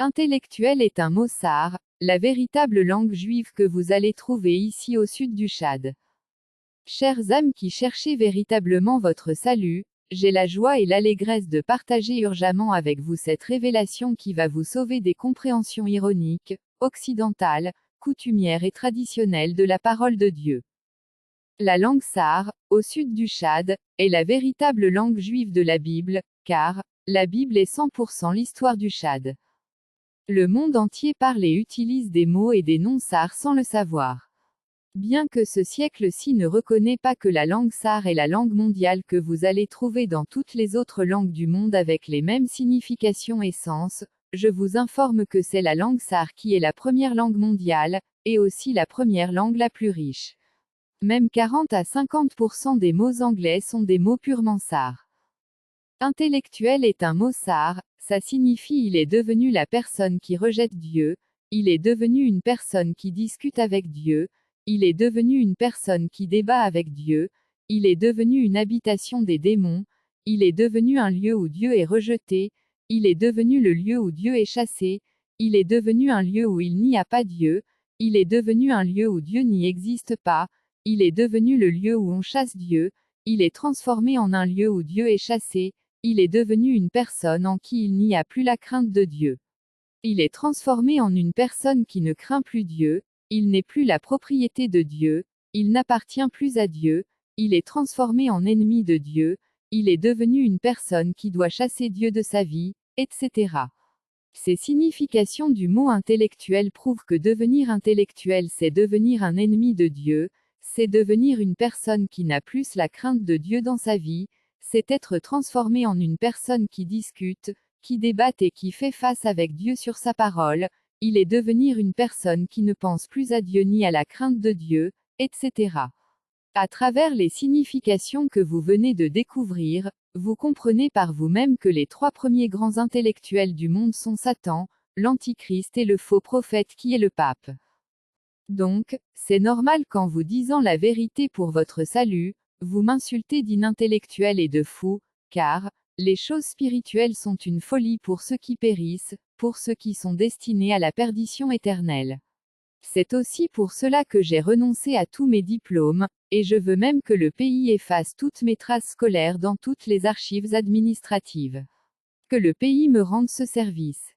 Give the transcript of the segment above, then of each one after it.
Intellectuel est un mot sar, la véritable langue juive que vous allez trouver ici au sud du Tchad. Chères âmes qui cherchez véritablement votre salut, j'ai la joie et l'allégresse de partager urgemment avec vous cette révélation qui va vous sauver des compréhensions ironiques, occidentales, coutumières et traditionnelles de la parole de Dieu. La langue sar, au sud du Tchad, est la véritable langue juive de la Bible, car la Bible est 100% l'histoire du Tchad. Le monde entier parle et utilise des mots et des noms sar sans le savoir. Bien que ce siècle-ci ne reconnaît pas que la langue sar est la langue mondiale que vous allez trouver dans toutes les autres langues du monde avec les mêmes significations et sens, je vous informe que c'est la langue sar qui est la première langue mondiale, et aussi la première langue la plus riche. Même 40 à 50% des mots anglais sont des mots purement sar. Intellectuel est un mot sar, ça signifie il est devenu la personne qui rejette Dieu, il est devenu une personne qui discute avec Dieu, il est devenu une personne qui débat avec Dieu, il est devenu une habitation des démons, il est devenu un lieu où Dieu est rejeté, il est devenu le lieu où Dieu est chassé, il est devenu un lieu où il n'y a pas Dieu, il est devenu un lieu où Dieu n'y existe pas, il est devenu le lieu où on chasse Dieu, il est transformé en un lieu où Dieu est chassé, il est devenu une personne en qui il n'y a plus la crainte de Dieu. Il est transformé en une personne qui ne craint plus Dieu, il n'est plus la propriété de Dieu, il n'appartient plus à Dieu, il est transformé en ennemi de Dieu, il est devenu une personne qui doit chasser Dieu de sa vie, etc. Ces significations du mot intellectuel prouvent que devenir intellectuel c'est devenir un ennemi de Dieu, c'est devenir une personne qui n'a plus la crainte de Dieu dans sa vie, c'est être transformé en une personne qui discute, qui débat et qui fait face avec Dieu sur sa parole, il est devenir une personne qui ne pense plus à Dieu ni à la crainte de Dieu, etc. À travers les significations que vous venez de découvrir, vous comprenez par vous-même que les trois premiers grands intellectuels du monde sont Satan, l'Antichrist et le faux prophète qui est le pape. Donc, c'est normal qu'en vous disant la vérité pour votre salut, vous m'insultez d'inintellectuel et de fou, car les choses spirituelles sont une folie pour ceux qui périssent, pour ceux qui sont destinés à la perdition éternelle. C'est aussi pour cela que j'ai renoncé à tous mes diplômes, et je veux même que le pays efface toutes mes traces scolaires dans toutes les archives administratives. Que le pays me rende ce service.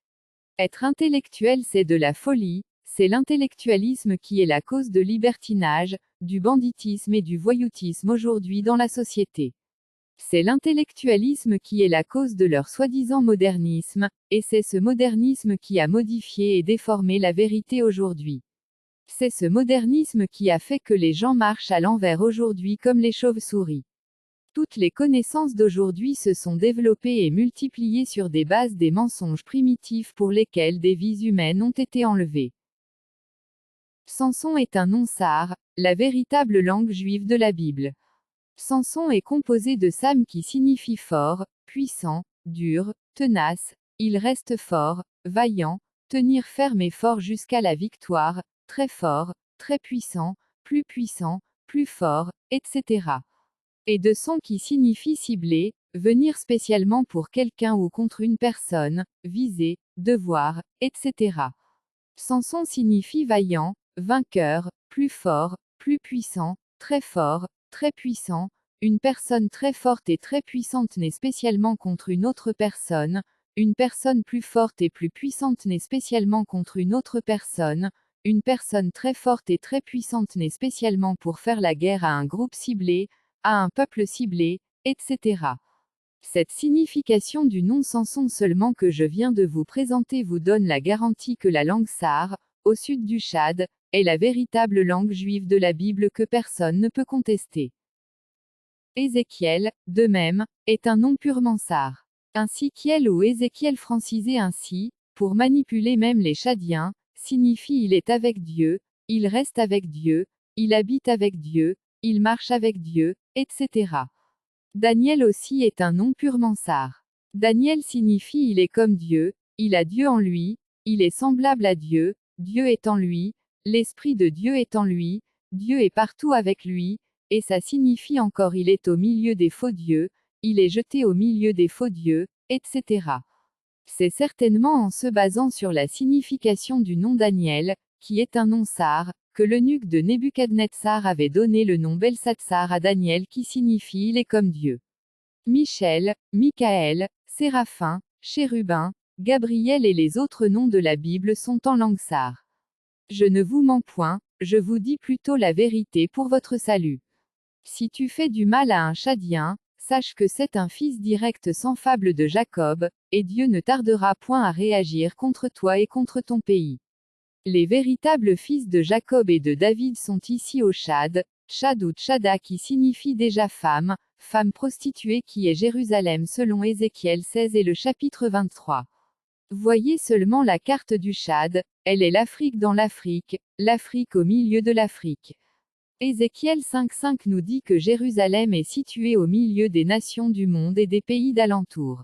Être intellectuel c'est de la folie, c'est l'intellectualisme qui est la cause de libertinage, du banditisme et du voyoutisme aujourd'hui dans la société. C'est l'intellectualisme qui est la cause de leur soi-disant modernisme, et c'est ce modernisme qui a modifié et déformé la vérité aujourd'hui. C'est ce modernisme qui a fait que les gens marchent à l'envers aujourd'hui comme les chauves-souris. Toutes les connaissances d'aujourd'hui se sont développées et multipliées sur des bases des mensonges primitifs pour lesquels des vies humaines ont été enlevées. Samson est un nom sar, la véritable langue juive de la Bible. Samson est composé de sam qui signifie fort, puissant, dur, tenace, il reste fort, vaillant, tenir ferme et fort jusqu'à la victoire, très fort, très puissant, plus fort, etc. Et de son qui signifie cibler, venir spécialement pour quelqu'un ou contre une personne, viser, devoir, etc. Samson signifie vaillant, vainqueur, plus fort, plus puissant, très puissant, une personne très forte et très puissante n'est spécialement contre une autre une personne plus forte et plus puissante n'est spécialement contre une personne très forte et très puissante n'est spécialement pour faire la guerre à un groupe ciblé, à un peuple ciblé, etc. Cette signification du nom Samson seulement que je viens de vous présenter vous donne la garantie que la langue sar, au sud du Tchad, est la véritable langue juive de la Bible que personne ne peut contester. Ézéchiel, de même, est un nom purement sar. Ainsi Kiel ou Ézéchiel francisé ainsi, pour manipuler même les Tchadiens, signifie il est avec Dieu, il reste avec Dieu, il habite avec Dieu, il marche avec Dieu, etc. Daniel aussi est un nom purement sar. Daniel signifie il est comme Dieu, il a Dieu en lui, il est semblable à Dieu, Dieu est en lui, l'Esprit de Dieu est en lui, Dieu est partout avec lui, et ça signifie encore il est au milieu des faux dieux, il est jeté au milieu des faux dieux, etc. C'est certainement en se basant sur la signification du nom Daniel, qui est un nom sar, que l'eunuque de Nebuchadnezzar avait donné le nom Belsatsar à Daniel qui signifie il est comme Dieu. Michel, Michaël, Séraphin, Chérubin, Gabriel et les autres noms de la Bible sont en langue sar. Je ne vous mens point, je vous dis plutôt la vérité pour votre salut. Si tu fais du mal à un Chadien, sache que c'est un fils direct sans fable de Jacob, et Dieu ne tardera point à réagir contre toi et contre ton pays. Les véritables fils de Jacob et de David sont ici au Tchad, Tchad ou Tchada qui signifie déjà femme, femme prostituée qui est Jérusalem selon Ézéchiel 16 et le chapitre 23. Voyez seulement la carte du Tchad, elle est l'Afrique dans l'Afrique, l'Afrique au milieu de l'Afrique. Ézéchiel 5,5 nous dit que Jérusalem est située au milieu des nations du monde et des pays d'alentour.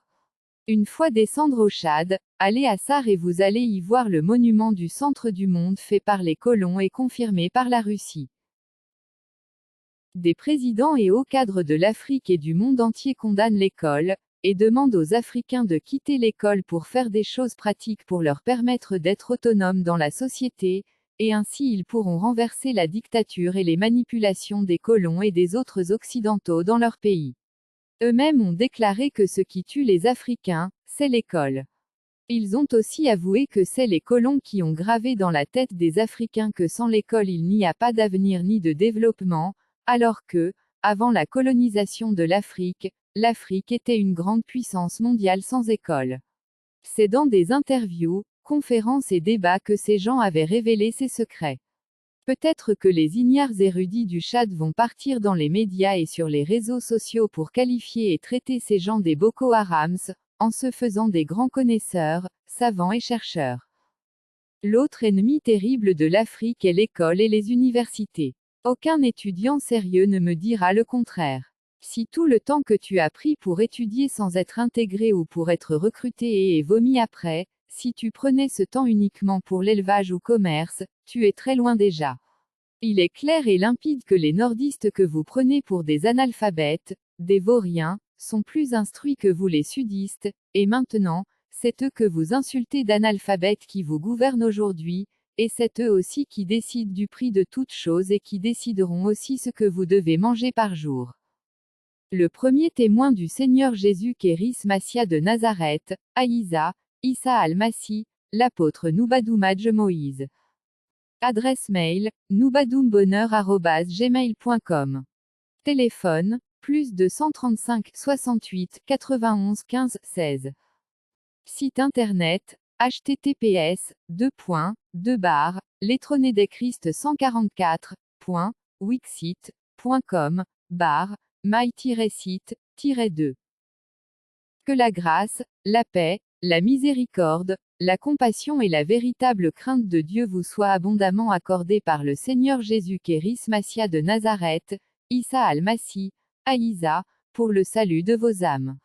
Une fois descendre au Tchad, allez à Sar et vous allez y voir le monument du centre du monde fait par les colons et confirmé par la Russie. Des présidents et hauts cadres de l'Afrique et du monde entier condamnent l'école, et demandent aux Africains de quitter l'école pour faire des choses pratiques pour leur permettre d'être autonomes dans la société, et ainsi ils pourront renverser la dictature et les manipulations des colons et des autres occidentaux dans leur pays. Eux-mêmes ont déclaré que ce qui tue les Africains, c'est l'école. Ils ont aussi avoué que c'est les colons qui ont gravé dans la tête des Africains que sans l'école il n'y a pas d'avenir ni de développement, alors que, avant la colonisation de l'Afrique, l'Afrique était une grande puissance mondiale sans école. C'est dans des interviews, conférences et débats que ces gens avaient révélé ces secrets. Peut-être que les ignares érudits du Tchad vont partir dans les médias et sur les réseaux sociaux pour qualifier et traiter ces gens des Boko Harams, en se faisant des grands connaisseurs, savants et chercheurs. L'autre ennemi terrible de l'Afrique est l'école et les universités. Aucun étudiant sérieux ne me dira le contraire. Si tout le temps que tu as pris pour étudier sans être intégré ou pour être recruté est vomi après, si tu prenais ce temps uniquement pour l'élevage ou commerce, tu es très loin déjà. Il est clair et limpide que les nordistes que vous prenez pour des analphabètes, des vauriens, sont plus instruits que vous les sudistes, et maintenant, c'est eux que vous insultez d'analphabètes qui vous gouvernent aujourd'hui, et c'est eux aussi qui décident du prix de toutes choses et qui décideront aussi ce que vous devez manger par jour. Le premier témoin du Seigneur Jésus Kéris Massia de Nazareth, Aïsa, Issa al-Masih, l'apôtre Noubadoumadj Moïse. Adresse mail, noubadoumbonheur@gmail.com. Téléphone, plus 235 68 91 15 16. Site internet, https://letronedechrist144.wixsite.com, my-site-2. Que la grâce, la paix, la miséricorde, la compassion et la véritable crainte de Dieu vous soient abondamment accordées par le Seigneur Jésus Kéris Massia de Nazareth, Issa al-Masih, Aïsa, pour le salut de vos âmes.